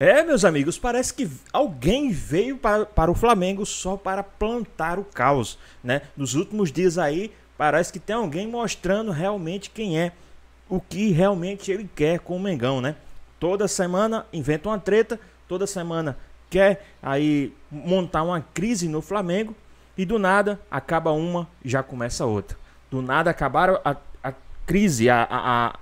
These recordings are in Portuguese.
Meus amigos, parece que alguém veio para o Flamengo só para plantar o caos, né? Nos últimos dias aí, parece que tem alguém mostrando realmente quem é, o que realmente ele quer com o Mengão, né? Toda semana inventa uma treta, toda semana quer aí montar uma crise no Flamengo e do nada acaba uma e já começa outra. Do nada acabaram a crise, a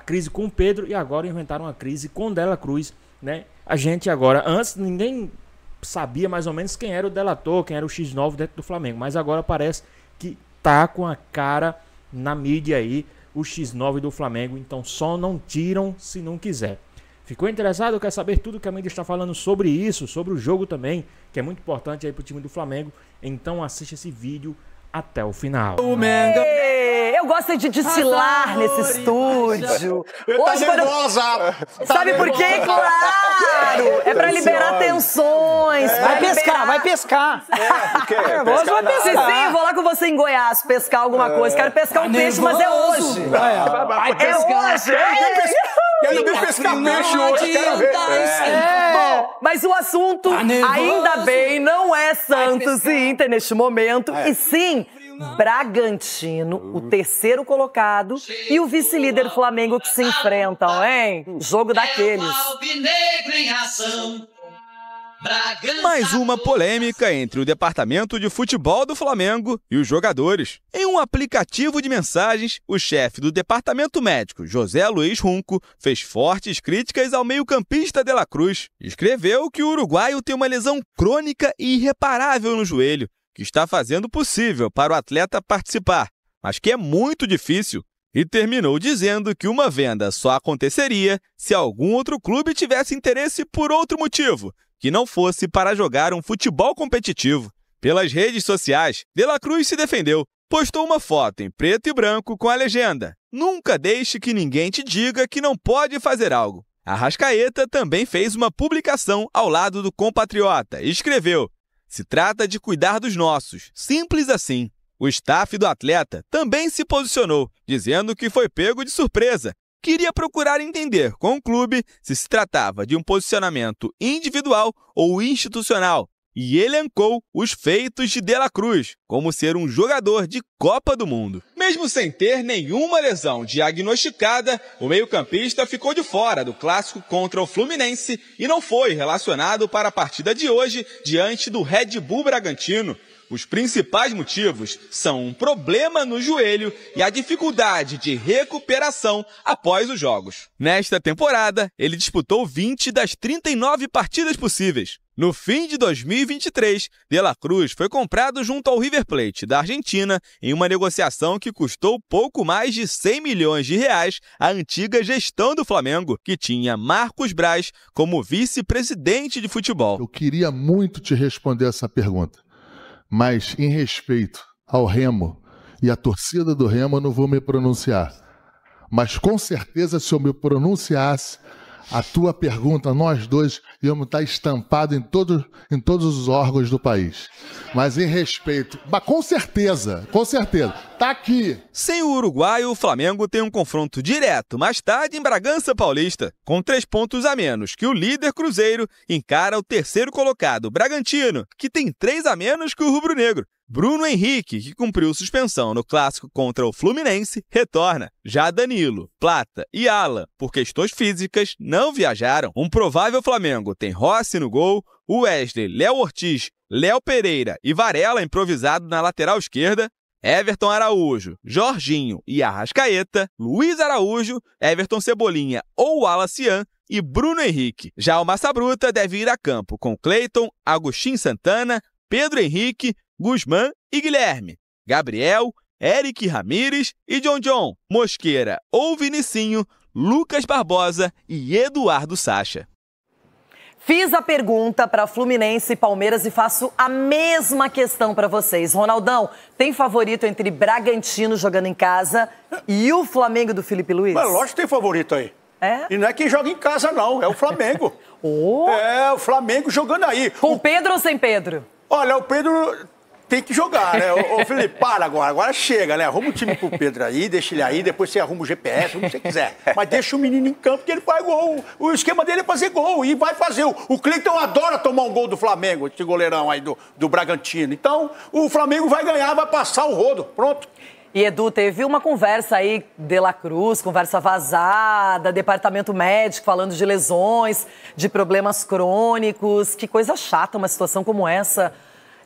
crise com o Pedro e agora inventaram uma crise com o Dela Cruz, né? A gente agora, antes ninguém sabia mais ou menos quem era o delator, quem era o X9 dentro do Flamengo, mas agora parece que tá com a cara na mídia aí, o X9 do Flamengo, então só não tiram se não quiser. Ficou interessado? Quer saber tudo que a mídia está falando sobre isso, sobre o jogo também, que é muito importante aí pro time do Flamengo? Então assiste esse vídeo até o final. Eu gosto de desfilar nesse estúdio. Hoje, nervosa! Sabe por quê? Claro! É pra liberar tensões. Vai pescar. Nervoso vai pescar. Sim, vou lá com você em Goiás pescar alguma coisa. Quero pescar um peixe, mas é hoje. É hoje. Quero ver pescar peixe hoje, quero ver. Bom, mas o assunto, ainda bem, não é Santos e Inter neste momento, e sim Bragantino, o terceiro colocado, e o vice-líder Flamengo que se enfrentam, hein? Jogo daqueles. Mais uma polêmica entre o departamento de futebol do Flamengo e os jogadores. Em um aplicativo de mensagens, o chefe do departamento médico, José Luiz Runco, fez fortes críticas ao meio-campista Dela Cruz. Escreveu que o uruguaio tem uma lesão crônica e irreparável no joelho, que está fazendo o possível para o atleta participar, mas que é muito difícil. E terminou dizendo que uma venda só aconteceria se algum outro clube tivesse interesse por outro motivo, que não fosse para jogar um futebol competitivo. Pelas redes sociais, Dela Cruz se defendeu. Postou uma foto em preto e branco com a legenda: "Nunca deixe que ninguém te diga que não pode fazer algo". Arrascaeta também fez uma publicação ao lado do compatriota e escreveu: "Se trata de cuidar dos nossos, simples assim". O staff do atleta também se posicionou, dizendo que foi pego de surpresa. Queria procurar entender com o clube se tratava de um posicionamento individual ou institucional, e elencou os feitos de Dela Cruz, como ser um jogador de Copa do Mundo. Mesmo sem ter nenhuma lesão diagnosticada, o meio-campista ficou de fora do clássico contra o Fluminense e não foi relacionado para a partida de hoje diante do Red Bull Bragantino. Os principais motivos são um problema no joelho e a dificuldade de recuperação após os jogos. Nesta temporada, ele disputou 20 das 39 partidas possíveis. No fim de 2023, Dela Cruz foi comprado junto ao River Plate da Argentina em uma negociação que custou pouco mais de 100 milhões de reais à antiga gestão do Flamengo, que tinha Marcos Braz como vice-presidente de futebol. Eu queria muito te responder essa pergunta, mas em respeito ao Remo e à torcida do Remo eu não vou me pronunciar. Mas com certeza, se eu me pronunciasse, a tua pergunta, nós dois íamos estar estampados em todos os órgãos do país. Mas em respeito, mas com certeza, tá aqui. Sem o uruguaio, o Flamengo tem um confronto direto mais tarde em Bragança Paulista. Com 3 pontos a menos que o líder Cruzeiro, encara o terceiro colocado, Bragantino, que tem 3 a menos que o rubro-negro. Bruno Henrique, que cumpriu suspensão no clássico contra o Fluminense, retorna. Já Danilo, Plata e Alan, por questões físicas, não viajaram. Um provável Flamengo tem Rossi no gol, Wesley, Léo Ortiz, Léo Pereira e Varela improvisado na lateral esquerda, Everton Araújo, Jorginho e Arrascaeta, Luiz Araújo, Everton Cebolinha ou Alacian e Bruno Henrique. Já o Massa Bruta deve ir a campo com Cleiton, Agostinho Santana, Pedro Henrique, Guzmán e Guilherme, Gabriel, Eric Ramírez e John, Mosqueira ou Vinicinho, Lucas Barbosa e Eduardo Sacha. Fiz a pergunta para Fluminense e Palmeiras e faço a mesma questão para vocês. Ronaldão, tem favorito entre Bragantino jogando em casa e o Flamengo do Felipe Luiz? Mas lógico que tem favorito aí. É? E não é quem joga em casa, não. É o Flamengo. Oh. É o Flamengo jogando aí. Com Pedro ou sem Pedro? Olha, o Pedro tem que jogar, né? Ô Felipe, para agora chega, né? Arruma o time pro Pedro aí, deixa ele aí, depois você arruma o GPS, como você quiser. Mas deixa o menino em campo que ele faz gol. O esquema dele é fazer gol e vai fazer. O Cleiton adora tomar um gol do Flamengo, esse goleirão aí do Bragantino. Então, o Flamengo vai ganhar, vai passar o rodo. Pronto. E, Edu, teve uma conversa aí, De La Cruz, conversa vazada, departamento médico falando de lesões, de problemas crônicos. Que coisa chata uma situação como essa.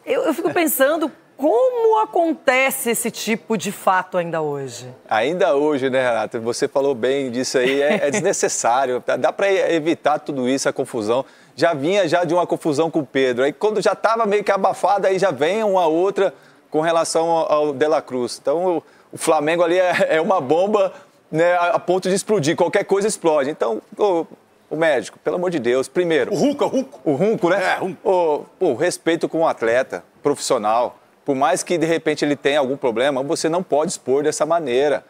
Eu fico pensando como acontece esse tipo de fato ainda hoje. Ainda hoje, né, Renata? Você falou bem disso aí, é desnecessário. Dá para evitar tudo isso, a confusão. Já vinha de uma confusão com o Pedro. Aí quando já estava meio que abafada, aí já vem uma outra com relação ao De La Cruz. Então o Flamengo ali é uma bomba, né, a ponto de explodir. Qualquer coisa explode. Então, o médico, pelo amor de Deus, primeiro... O Runco, né? Respeito com o atleta profissional. Por mais que, de repente, ele tenha algum problema, você não pode expor dessa maneira.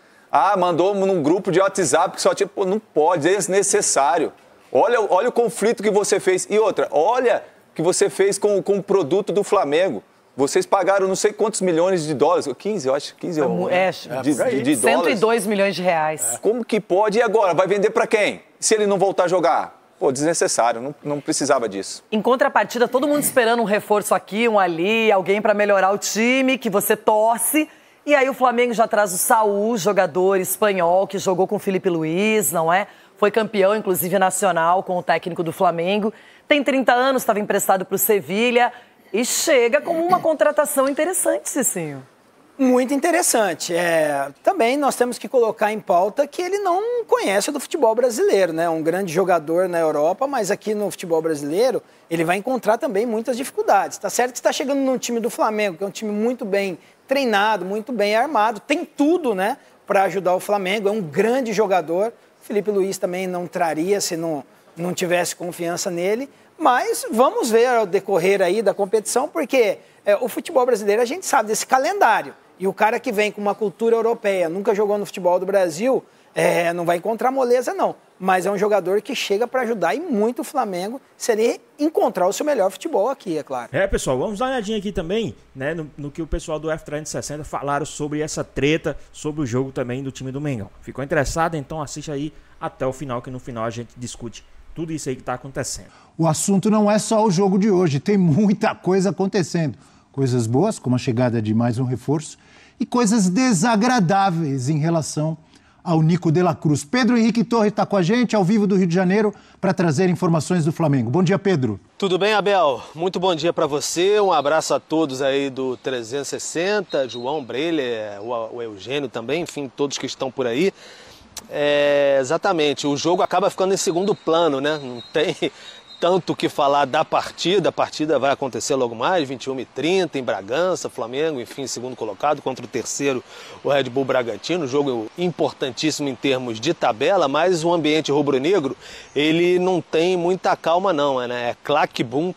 Mandou num grupo de WhatsApp que só tinha... não pode, é desnecessário. Olha o conflito que você fez. E outra, olha o que você fez com o produto do Flamengo. Vocês pagaram não sei quantos milhões de dólares, 15, eu acho, 15 de dólares. 102 milhões de reais. Como que pode? E agora? Vai vender para quem? Se ele não voltar a jogar? Pô, desnecessário, não precisava disso. Em contrapartida, todo mundo esperando um reforço aqui, um ali, alguém para melhorar o time, que você torce. E aí o Flamengo já traz o Saúl, jogador espanhol, que jogou com o Filipe Luís, não é? Foi campeão, inclusive, nacional com o técnico do Flamengo. Tem 30 anos, estava emprestado para o Sevilha. E chega como uma contratação interessante, Cicinho. Muito interessante. Também nós temos que colocar em pauta que ele não conhece do futebol brasileiro, né? Um grande jogador na Europa, mas aqui no futebol brasileiro ele vai encontrar também muitas dificuldades. Tá certo que está chegando num time do Flamengo, que é um time muito bem treinado, muito bem armado, tem tudo, né, para ajudar o Flamengo, é um grande jogador. Filipe Luís também não traria se não tivesse confiança nele. Mas vamos ver ao decorrer aí da competição, porque o futebol brasileiro a gente sabe desse calendário. E o cara que vem com uma cultura europeia, nunca jogou no futebol do Brasil, não vai encontrar moleza não. Mas é um jogador que chega para ajudar e muito o Flamengo se ele encontrar o seu melhor futebol aqui, é claro. Pessoal, vamos dar uma olhadinha aqui também, né, no que o pessoal do F360 falaram sobre essa treta, sobre o jogo também do time do Mengão. Ficou interessado? Então assiste aí até o final, que no final a gente discute tudo isso aí que está acontecendo. O assunto não é só o jogo de hoje, tem muita coisa acontecendo. Coisas boas, como a chegada de mais um reforço, e coisas desagradáveis em relação ao Nico De La Cruz. Pedro Henrique Torre está com a gente, ao vivo do Rio de Janeiro, para trazer informações do Flamengo. Bom dia, Pedro. Tudo bem, Abel? Muito bom dia para você, um abraço a todos aí do 360, João Breler, o Eugênio também, enfim, todos que estão por aí. Exatamente, o jogo acaba ficando em segundo plano, né? Não tem tanto o que falar da partida. A partida vai acontecer logo mais, 21h30, em Bragança, Flamengo, enfim, segundo colocado, contra o terceiro, o Red Bull Bragantino. Jogo importantíssimo em termos de tabela, mas o ambiente rubro-negro, ele não tem muita calma não, né? É claque-bum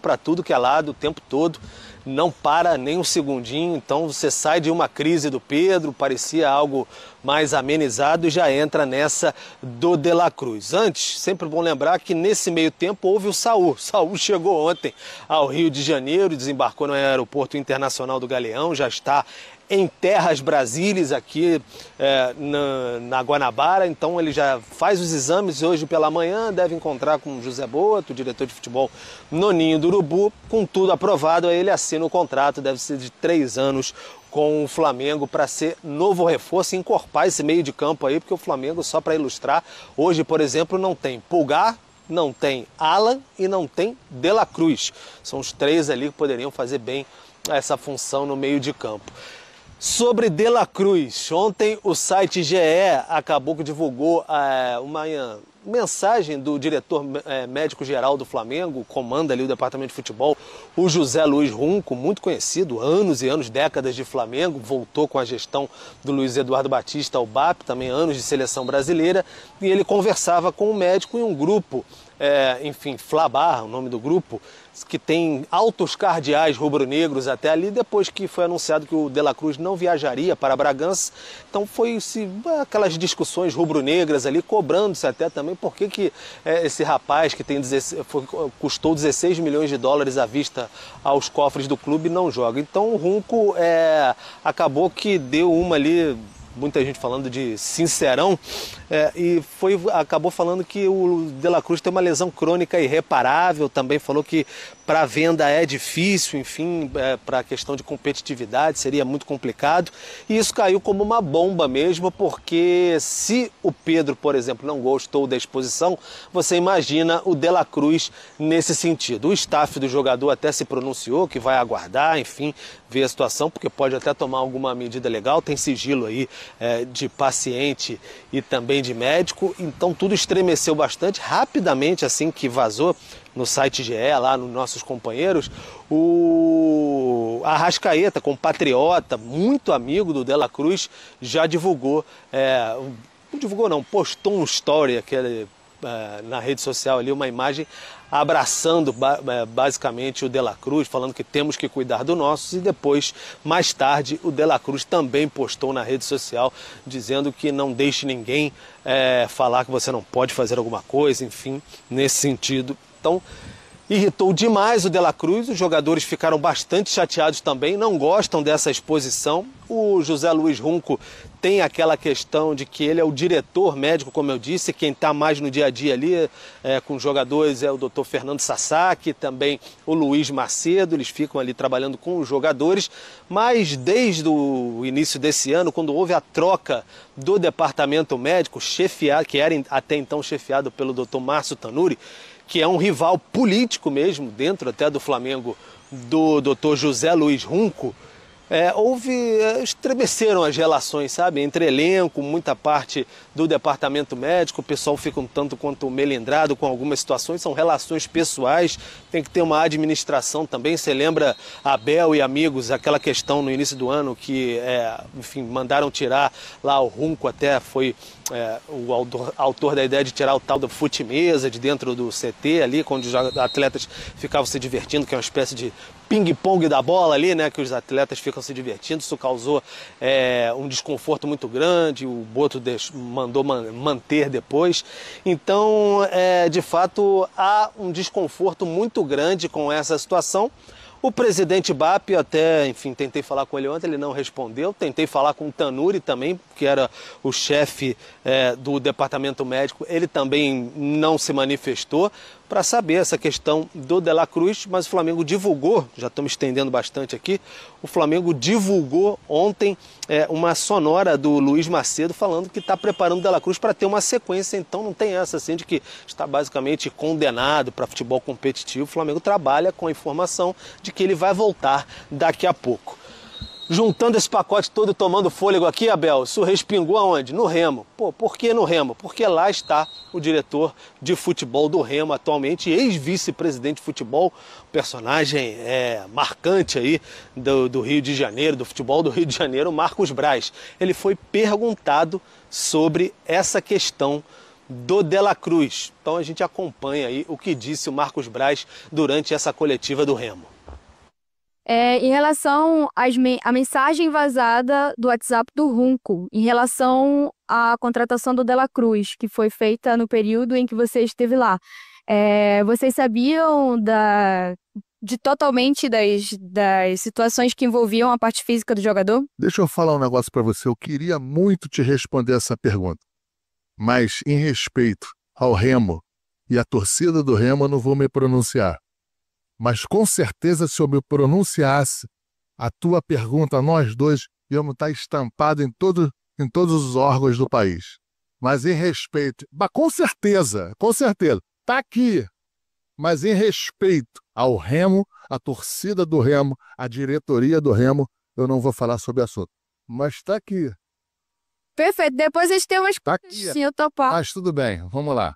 para tudo que é lado o tempo todo. Não para nem um segundinho, então você sai de uma crise do Pedro, parecia algo mais amenizado e já entra nessa do De La Cruz. Antes, sempre bom lembrar que nesse meio tempo houve o Saúl. Saúl chegou ontem ao Rio de Janeiro, desembarcou no Aeroporto Internacional do Galeão, já está em terras brasílias aqui na Guanabara, então ele já faz os exames hoje pela manhã, deve encontrar com o José Boto, o diretor de futebol no Ninho do Urubu, com tudo aprovado, aí ele assina o contrato, deve ser de 3 anos com o Flamengo para ser novo reforço e encorpar esse meio de campo aí, porque o Flamengo, só para ilustrar, hoje, por exemplo, não tem Pulgar, não tem Alan e não tem De La Cruz. São os 3 ali que poderiam fazer bem essa função no meio de campo. Sobre De La Cruz, ontem o site GE acabou que divulgou uma mensagem do diretor médico-geral do Flamengo, comanda ali o departamento de futebol, o José Luís Runco, muito conhecido, anos e anos, décadas de Flamengo, voltou com a gestão do Luiz Eduardo Batista ao BAP, também anos de seleção brasileira, e ele conversava com um médico e um grupo enfim, Flabar, o nome do grupo, que tem altos cardeais rubro-negros até ali, depois que foi anunciado que o De La Cruz não viajaria para Bragança. Então foi-se aquelas discussões rubro-negras ali, cobrando-se até também por que esse rapaz que custou 16 milhões de dólares à vista aos cofres do clube não joga. Então o Runco acabou que deu uma ali, muita gente falando de sincerão, e acabou falando que o De La Cruz tem uma lesão crônica irreparável, também falou que para venda é difícil, enfim, para a questão de competitividade seria muito complicado, e isso caiu como uma bomba mesmo, porque se o Pedro, por exemplo, não gostou da exposição, você imagina o De La Cruz nesse sentido. O staff do jogador até se pronunciou que vai aguardar, enfim, ver a situação, porque pode até tomar alguma medida legal, tem sigilo aí de paciente e também de médico, então tudo estremeceu bastante. Rapidamente, assim que vazou no site GE, lá nos nossos companheiros, o Arrascaeta, compatriota, muito amigo do De La Cruz, já divulgou, não divulgou não, postou um story na rede social ali, uma imagem abraçando basicamente o De La Cruz, falando que temos que cuidar do nossos, e depois, mais tarde, o De La Cruz também postou na rede social dizendo que não deixe ninguém falar que você não pode fazer alguma coisa, enfim, nesse sentido. Então, irritou demais o De La Cruz, os jogadores ficaram bastante chateados também, não gostam dessa exposição. O José Luiz Runco tem aquela questão de que ele é o diretor médico, como eu disse, quem está mais no dia a dia ali com os jogadores é o Dr. Fernando Sasaki, também o Luiz Macedo, eles ficam ali trabalhando com os jogadores, mas desde o início desse ano, quando houve a troca do departamento médico, que era até então chefiado pelo Dr. Márcio Tanuri, que é um rival político mesmo, dentro até do Flamengo, do Dr. José Luiz Runco, estremeceram as relações, sabe, entre elenco, muita parte do departamento médico, o pessoal fica um tanto quanto melindrado com algumas situações, são relações pessoais, tem que ter uma administração também. Você lembra Abel e amigos, aquela questão no início do ano que, enfim, mandaram tirar lá o Runco, até foi o autor da ideia de tirar o tal da fute-mesa de dentro do CT ali, onde os atletas ficavam se divertindo, que é uma espécie de ping-pong da bola ali, né, que os atletas ficam se divertindo. Isso causou um desconforto muito grande, o Boto mandou manter depois. Então, de fato, há um desconforto muito grande com essa situação. O presidente BAP, até, enfim, tentei falar com ele ontem, ele não respondeu. Tentei falar com o Tanuri também, que era o chefe do departamento médico, ele também não se manifestou para saber essa questão do De La Cruz, mas o Flamengo divulgou, já estamos estendendo bastante aqui, o Flamengo divulgou ontem uma sonora do Luiz Macedo falando que está preparando o De La Cruz para ter uma sequência, então não tem essa assim de que está basicamente condenado para futebol competitivo. O Flamengo trabalha com a informação de que ele vai voltar daqui a pouco. Juntando esse pacote todo, tomando fôlego aqui, Abel, isso respingou aonde? No Remo. Pô, por que no Remo? Porque lá está o diretor de futebol do Remo atualmente, ex-vice-presidente de futebol, personagem marcante aí do Rio de Janeiro, do futebol do Rio de Janeiro, Marcos Braz. Ele foi perguntado sobre essa questão do De La Cruz. Então a gente acompanha aí o que disse o Marcos Braz durante essa coletiva do Remo. Em relação à mensagem vazada do WhatsApp do Runco, em relação à contratação do De La Cruz, que foi feita no período em que você esteve lá, vocês sabiam totalmente das situações que envolviam a parte física do jogador? Deixa eu falar um negócio para você. Eu queria muito te responder essa pergunta, mas em respeito ao Remo e à torcida do Remo, eu não vou me pronunciar. Mas com certeza, se eu me pronunciasse, a tua pergunta, nós dois íamos estar estampados em todos os órgãos do país. Mas em respeito, com certeza, está aqui. Mas em respeito ao Remo, a torcida do Remo, a diretoria do Remo, eu não vou falar sobre o assunto. Mas está aqui. Perfeito, depois a gente tem umas coisas, sim, eu topar. Mas tudo bem, vamos lá.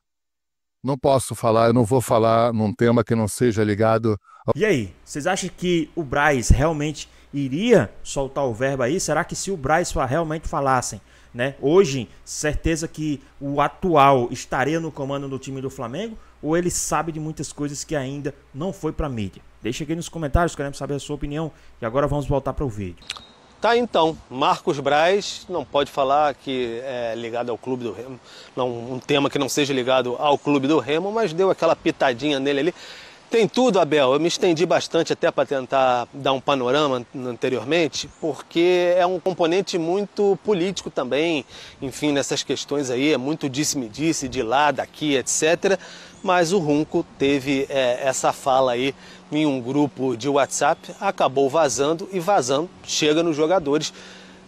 Não posso falar, eu não vou falar num tema que não seja ligado... E aí, vocês acham que o Braz realmente iria soltar o verbo aí? Será que se o Braz realmente falassem, né? Hoje, certeza que o atual estaria no comando do time do Flamengo? ou ele sabe de muitas coisas que ainda não foi pra mídia? Deixa aqui nos comentários, queremos saber a sua opinião. E agora vamos voltar para o vídeo. Tá, então, Marcos Braz não pode falar que é ligado ao Clube do Remo, não, um tema que não seja ligado ao Clube do Remo, mas deu aquela pitadinha nele ali. Tem tudo, Abel, eu me estendi bastante até para tentar dar um panorama anteriormente, porque é um componente muito político também, enfim, nessas questões aí, é muito disse-me-disse, de lá, daqui, etc. Mas o Runco teve essa fala aí em um grupo de WhatsApp, acabou vazando e vazando, chega nos jogadores.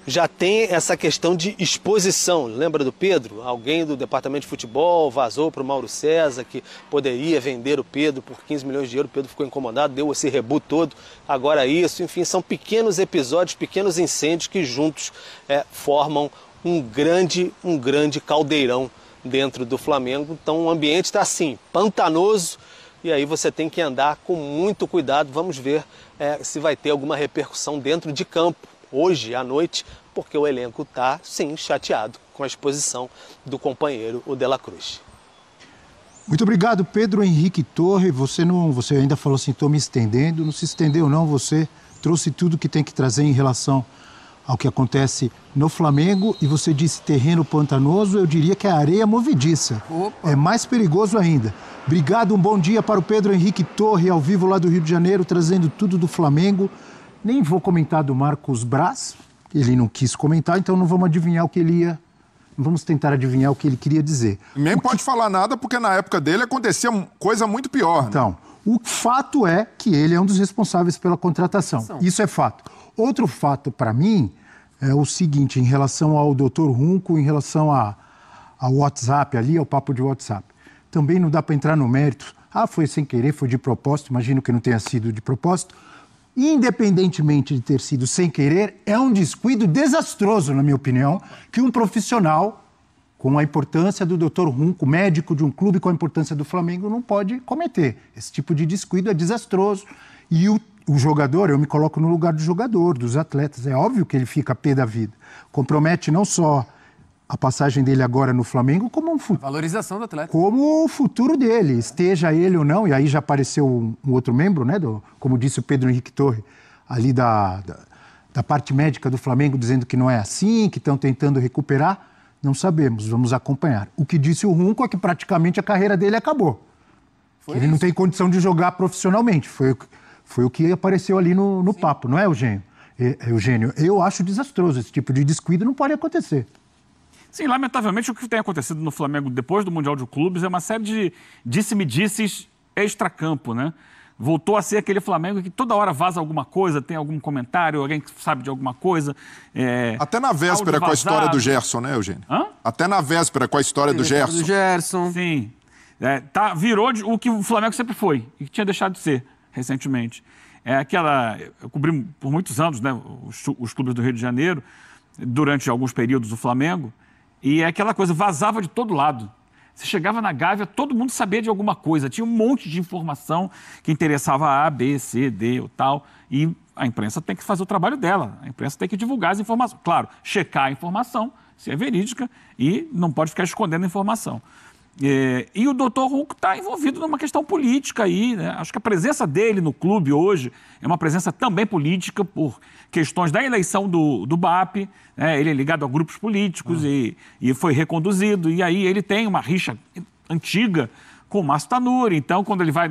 Já tem essa questão de exposição. Lembra do Pedro? Alguém do departamento de futebol vazou para o Mauro César que poderia vender o Pedro por 15 milhões de euros. O Pedro ficou incomodado, deu esse rebu todo. Agora isso, enfim, são pequenos episódios, pequenos incêndios que juntos formam um grande caldeirão dentro do Flamengo. Então o ambiente está assim, pantanoso, e aí você tem que andar com muito cuidado. Vamos ver se vai ter alguma repercussão dentro de campo hoje à noite, porque o elenco está, sim, chateado com a exposição do companheiro, o De La Cruz. Muito obrigado, Pedro Henrique Torre. Você ainda falou assim, estou me estendendo. Não se estendeu, não. Você trouxe tudo que tem que trazer em relação ao que acontece no Flamengo. E você disse terreno pantanoso, eu diria que é areia movediça. Opa. É mais perigoso ainda. Obrigado, um bom dia para o Pedro Henrique Torre, ao vivo lá do Rio de Janeiro, trazendo tudo do Flamengo. Nem vou comentar do Marcos Braz, ele não quis comentar, então não vamos adivinhar o que ele ia... Vamos tentar adivinhar o que ele queria dizer. Nem pode falar nada, porque na época dele acontecia coisa muito pior. Né? Então, o fato é que ele é um dos responsáveis pela contratação. Isso é fato. Outro fato, para mim, é o seguinte, em relação ao Dr. Runco, em relação ao WhatsApp ali, ao papo de WhatsApp. Também não dá para entrar no mérito. Foi sem querer, foi de propósito, imagino que não tenha sido de propósito. Independentemente de ter sido sem querer, é um descuido desastroso, na minha opinião, que um profissional com a importância do Dr. Runco, médico de um clube com a importância do Flamengo, não pode cometer. Esse tipo de descuido é desastroso. E o jogador, eu me coloco no lugar do jogador, dos atletas, é óbvio que ele fica a pé da vida. Compromete não só a passagem dele agora no Flamengo, como um futuro. Valorização do atleta. Como o futuro dele, esteja ele ou não, e aí já apareceu um outro membro, né, como disse o Pedro Henrique Torre, ali da parte médica do Flamengo, dizendo que não é assim, que estão tentando recuperar. Não sabemos, vamos acompanhar. O que disse o Runco é que praticamente a carreira dele acabou. Ele não tem condição de jogar profissionalmente. Foi o que apareceu ali no papo, não é, Eugênio? Eugênio, eu acho desastroso. Esse tipo de descuido não pode acontecer. Sim, lamentavelmente o que tem acontecido no Flamengo depois do Mundial de Clubes é uma série de disse-me-disses extracampo, né? Voltou a ser aquele Flamengo que toda hora vaza alguma coisa, tem algum comentário, alguém que sabe de alguma coisa. Até na véspera com a história do Gerson, né, Eugênio? Até na véspera com a história do Gerson. Sim. Virou o que o Flamengo sempre foi e que tinha deixado de ser recentemente. Eu cobri por muitos anos, né, os clubes do Rio de Janeiro, durante alguns períodos o Flamengo, e aquela coisa vazava de todo lado. Você chegava na Gávea, todo mundo sabia de alguma coisa, tinha um monte de informação que interessava A, B, C, D ou tal, e a imprensa tem que fazer o trabalho dela, a imprensa tem que divulgar as informações. Claro, checar a informação, se é verídica, e não pode ficar escondendo a informação. E o Dr. Runco está envolvido numa questão política aí, né? Acho que a presença dele no clube hoje é uma presença também política por questões da eleição do BAP, né? Ele é ligado a grupos políticos e foi reconduzido, e aí ele tem uma rixa antiga com o Márcio Tanuri. Então, quando ele vai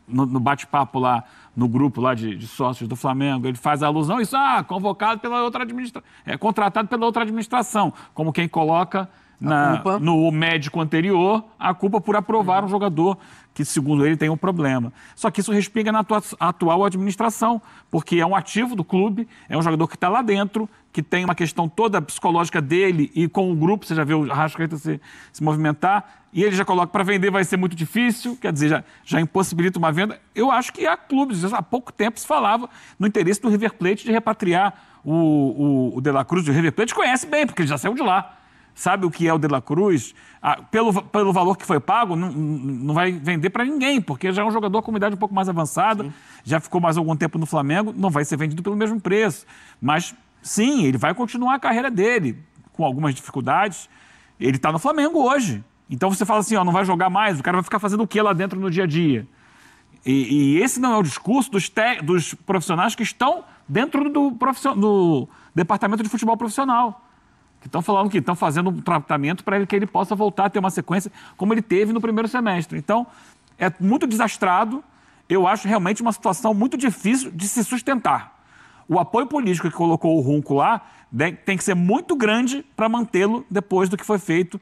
no bate-papo lá, no grupo lá de sócios do Flamengo, ele faz a alusão a isso, convocado pela outra administração, contratado pela outra administração, como quem coloca no médico anterior a culpa por aprovar um jogador que, segundo ele, tem um problema. Só que isso respinga na atual administração, porque é um ativo do clube, é um jogador que está lá dentro, que tem uma questão toda psicológica dele e com o grupo, você já viu o Arrascaeta se movimentar, e ele já coloca para vender vai ser muito difícil, quer dizer, já impossibilita uma venda. Eu acho que há clubes, há pouco tempo se falava no interesse do River Plate de repatriar o De La Cruz. O River Plate conhece bem, porque ele já saiu de lá. Sabe o que é o De La Cruz? Pelo valor que foi pago, não vai vender para ninguém, porque já é um jogador com uma idade um pouco mais avançada, já ficou mais algum tempo no Flamengo, não vai ser vendido pelo mesmo preço. Mas, sim, ele vai continuar a carreira dele, com algumas dificuldades. Ele está no Flamengo hoje. Então você fala assim, ó, não vai jogar mais, o cara vai ficar fazendo o que lá dentro no dia a dia? E esse não é o discurso dos profissionais que estão dentro do departamento de futebol profissional. Que estão falando que estão fazendo um tratamento para que ele possa voltar a ter uma sequência como ele teve no primeiro semestre. Então, é muito desastrado. Eu acho realmente uma situação muito difícil de se sustentar. O apoio político que colocou o Runco lá tem que ser muito grande para mantê-lo depois do que foi feito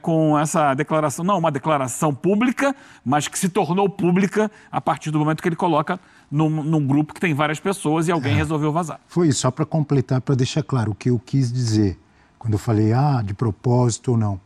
com essa declaração. Não uma declaração pública, mas que se tornou pública a partir do momento que ele coloca num grupo que tem várias pessoas e alguém resolveu vazar. Foi isso, só para completar, para deixar claro o que eu quis dizer. Quando eu falei, de propósito ou não.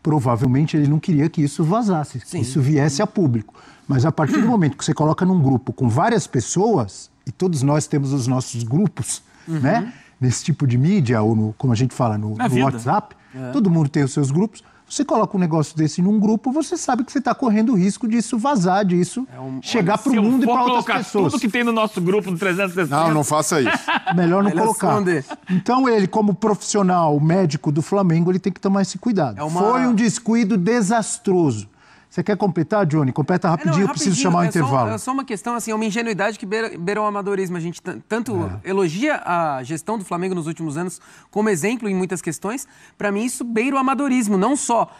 Provavelmente ele não queria que isso vazasse, que isso viesse a público. Mas a partir do momento que você coloca num grupo com várias pessoas, e todos nós temos os nossos grupos, né? Nesse tipo de mídia, ou como a gente fala, no WhatsApp, todo mundo tem os seus grupos. Você coloca um negócio desse num grupo, você sabe que você está correndo o risco disso vazar, disso chegar para o mundo e para outras pessoas. Tudo que tem no nosso grupo do 360. Não faça isso. Melhor não colocar. Então ele, como profissional médico do Flamengo, ele tem que tomar esse cuidado. Foi um descuido desastroso. Você quer completar, Johnny? Completa rapidinho, eu preciso chamar o intervalo. É só uma questão, assim, é uma ingenuidade que beira o amadorismo. A gente tanto elogia a gestão do Flamengo nos últimos anos como exemplo em muitas questões. Para mim, isso beira o amadorismo. Não só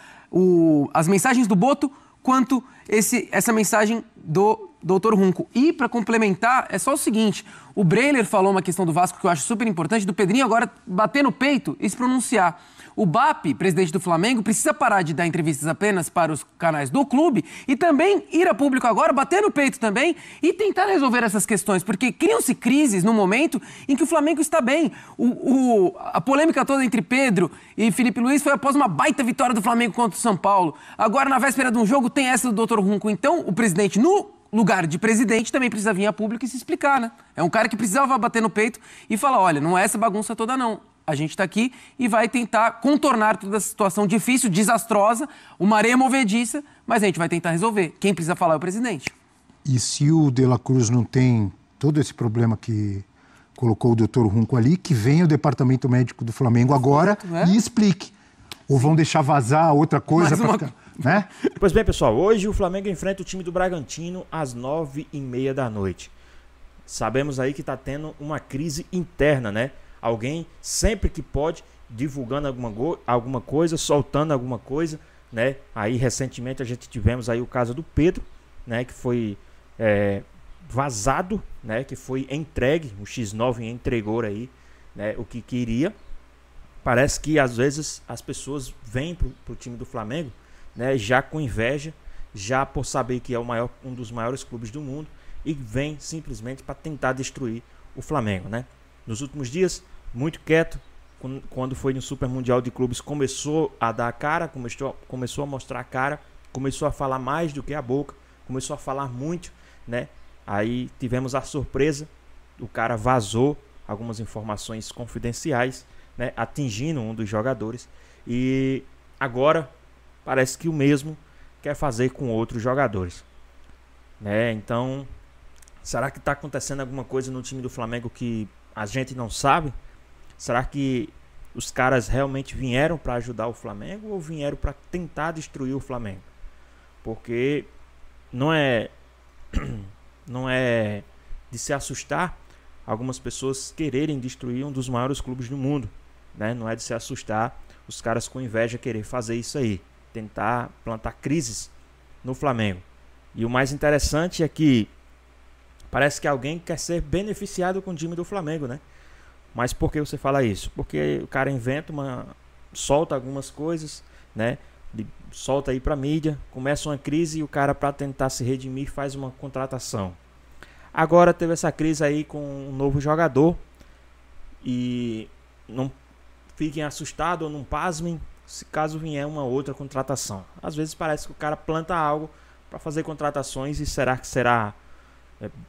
as mensagens do Boto, quanto essa mensagem do Dr. Runco. E, para complementar, é só o seguinte. O Breiler falou uma questão do Vasco que eu acho super importante, do Pedrinho agora bater no peito e se pronunciar. O BAP, presidente do Flamengo, precisa parar de dar entrevistas apenas para os canais do clube e também ir a público agora, bater no peito também e tentar resolver essas questões, porque criam-se crises no momento em que o Flamengo está bem. A polêmica toda entre Pedro e Felipe Luiz foi após uma baita vitória do Flamengo contra o São Paulo. Agora, na véspera de um jogo, tem essa do Dr. Runco. Então, o presidente, no lugar de presidente, também precisa vir a público e se explicar, né? É um cara que precisava bater no peito e falar, olha, não é essa bagunça toda não. A gente está aqui e vai tentar contornar toda essa situação difícil, desastrosa, uma areia movediça, mas a gente vai tentar resolver. Quem precisa falar é o presidente. E se o De La Cruz não tem todo esse problema que colocou o doutor Runco ali, que venha o departamento médico do Flamengo agora e explique. Ou vão deixar vazar outra coisa para ficar, né? Pois bem, pessoal, hoje o Flamengo enfrenta o time do Bragantino às 9h30 da noite. Sabemos aí que está tendo uma crise interna, né? Alguém, sempre que pode, divulgando alguma coisa, soltando alguma coisa, né? Aí, recentemente, a gente tivemos aí o caso do Pedro, né? Que foi vazado, né? Que foi entregue, o X9 entregou aí, né? O que queria. Parece que, às vezes, as pessoas vêm pro time do Flamengo, né? Já com inveja, já por saber que é um dos maiores clubes do mundo, e vem simplesmente para tentar destruir o Flamengo, né? Nos últimos dias, muito quieto, quando foi no Super Mundial de Clubes, começou a dar a cara, começou a mostrar a cara, começou a falar mais do que a boca, começou a falar muito, né? Aí tivemos a surpresa, o cara vazou algumas informações confidenciais, né? Atingindo um dos jogadores, e agora parece que o mesmo quer fazer com outros jogadores, né? Então, será que está acontecendo alguma coisa no time do Flamengo que a gente não sabe? Será que os caras realmente vieram para ajudar o Flamengo ou vieram para tentar destruir o Flamengo? Porque não é de se assustar algumas pessoas quererem destruir um dos maiores clubes do mundo, né? Não é de se assustar os caras com inveja querer fazer isso aí, tentar plantar crises no Flamengo. E o mais interessante é que parece que alguém quer ser beneficiado com o time do Flamengo, né? Mas por que você fala isso? Porque o cara inventa solta algumas coisas, né? Solta aí pra mídia, começa uma crise e o cara, para tentar se redimir, faz uma contratação. Agora teve essa crise aí com um novo jogador e não fiquem assustados ou não pasmem se caso vier uma outra contratação. Às vezes parece que o cara planta algo para fazer contratações e será que será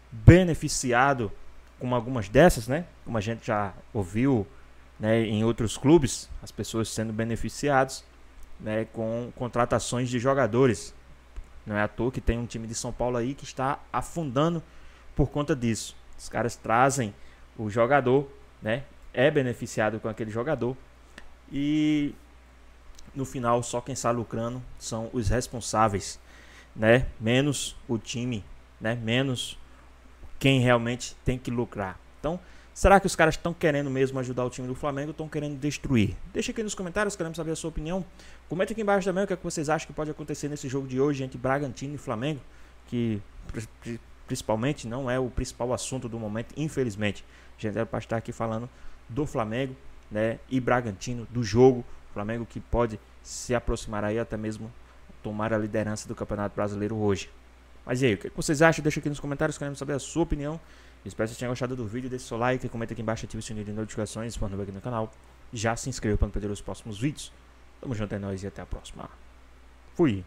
beneficiado com algumas dessas, né? Como a gente já ouviu, né, em outros clubes, as pessoas sendo beneficiadas, né, com contratações de jogadores. Não é à toa que tem um time de São Paulo aí que está afundando por conta disso. Os caras trazem o jogador, né? É beneficiado com aquele jogador e no final só quem sai lucrando são os responsáveis, né? Menos o time, né? Menos quem realmente tem que lucrar. Então, será que os caras estão querendo mesmo ajudar o time do Flamengo ou estão querendo destruir? Deixa aqui nos comentários, queremos saber a sua opinião. Comenta aqui embaixo também o que, é que vocês acham que pode acontecer nesse jogo de hoje entre Bragantino e Flamengo, que principalmente não é o principal assunto do momento, infelizmente. A gente era para estar aqui falando do Flamengo, né, e Bragantino, do jogo. Flamengo que pode se aproximar aí, até mesmo tomar a liderança do Campeonato Brasileiro hoje. Mas e aí, o que vocês acham? Deixa aqui nos comentários, queremos saber a sua opinião. Espero que vocês tenham gostado do vídeo, deixe seu like, comenta aqui embaixo, ative o sininho de notificações, se for novo aqui no canal. Já se inscreva para não perder os próximos vídeos. Tamo junto, é nóis e até a próxima. Fui!